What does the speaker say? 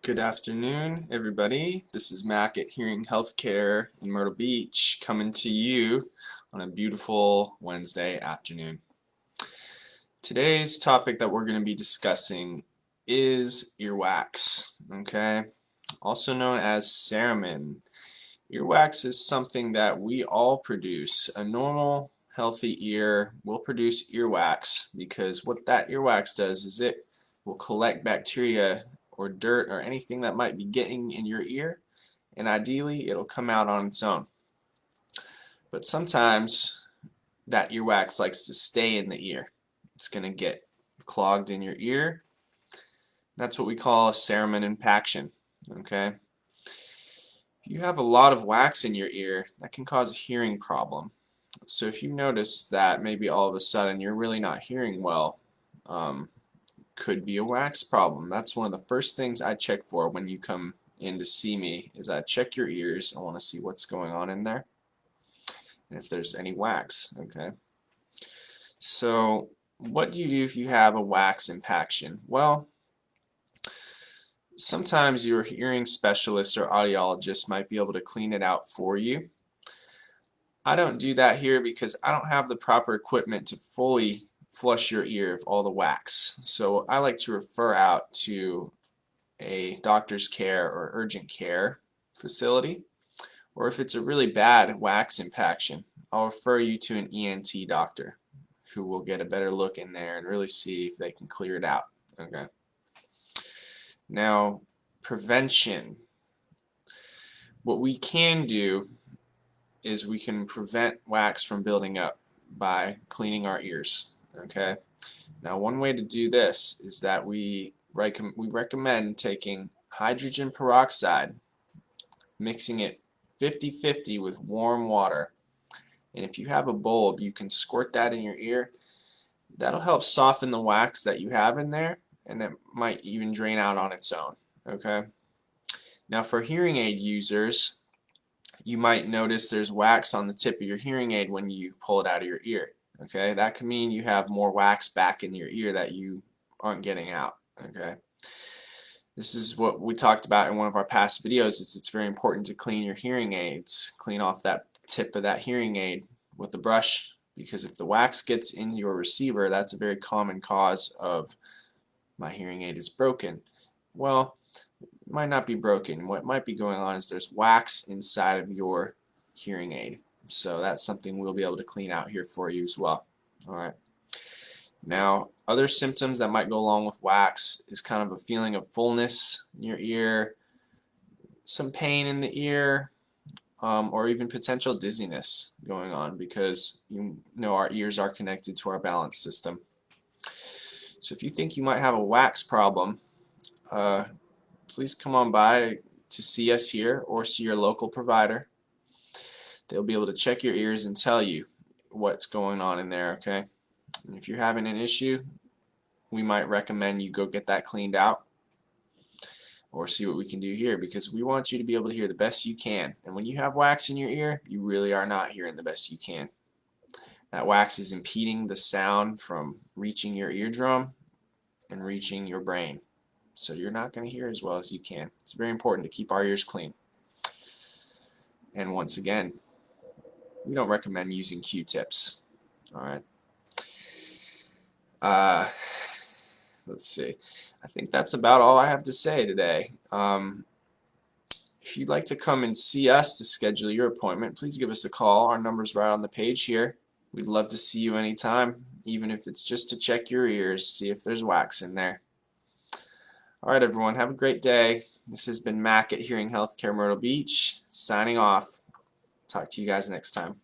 Good afternoon, everybody. This is Mack at Hearing Healthcare in Myrtle Beach, coming to you on a beautiful Wednesday afternoon. Today's topic that we're going to be discussing is earwax, okay? Also known as cerumen. Earwax is something that we all produce. A normal, healthy ear will produce earwax because what that earwax does is it will collect bacteria or dirt or anything that might be getting in your ear, and ideally it'll come out on its own. But sometimes that earwax likes to stay in the ear. It's going to get clogged in your ear. That's what we call a cerumen impaction. Okay? If you have a lot of wax in your ear, that can cause a hearing problem. So if you notice that maybe all of a sudden you're really not hearing well, could be a wax problem. That's one of the first things I check for when you come in to see me, is I check your ears. I want to see what's going on in there and if there's any wax. Okay. So what do you do if you have a wax impaction? Well, sometimes your hearing specialist or audiologist might be able to clean it out for you. I don't do that here because I don't have the proper equipment to fully flush your ear of all the wax. So I like to refer out to a doctor's care or urgent care facility, or if it's a really bad wax impaction, I'll refer you to an ENT doctor who will get a better look in there and really see if they can clear it out. Okay. Now, prevention. What we can do is we can prevent wax from building up by cleaning our ears. Okay. Now, one way to do this is that we recommend taking hydrogen peroxide, mixing it 50-50 with warm water, and if you have a bulb, you can squirt that in your ear. That'll help soften the wax that you have in there, and that might even drain out on its own. Okay. Now, for hearing aid users, you might notice there's wax on the tip of your hearing aid when you pull it out of your ear. Okay, that could mean you have more wax back in your ear that you aren't getting out. Okay, this is what we talked about in one of our past videos. It's very important to clean your hearing aids. Clean off that tip of that hearing aid with the brush, because if the wax gets into your receiver, that's a very common cause of my hearing aid is broken. Well, it might not be broken. What might be going on is there's wax inside of your hearing aid. So that's something we'll be able to clean out here for you as well. Alright. Now, other symptoms that might go along with wax is kind of a feeling of fullness in your ear, some pain in the ear, or even potential dizziness going on, because you know our ears are connected to our balance system. So if you think you might have a wax problem, please come on by to see us here or see your local provider. They'll be able to check your ears and tell you what's going on in there, okay? And if you're having an issue, we might recommend you go get that cleaned out or see what we can do here, because we want you to be able to hear the best you can. And when you have wax in your ear, you really are not hearing the best you can. That wax is impeding the sound from reaching your eardrum and reaching your brain. So you're not going to hear as well as you can. It's very important to keep our ears clean. And once again, we don't recommend using Q-tips. Alright. Let's see. I think that's about all I have to say today. If you'd like to come and see us to schedule your appointment, please give us a call. Our number's right on the page here. We'd love to see you anytime, even if it's just to check your ears, see if there's wax in there. Alright, everyone, have a great day. This has been Mack at Hearing Healthcare Myrtle Beach, signing off. Talk to you guys next time.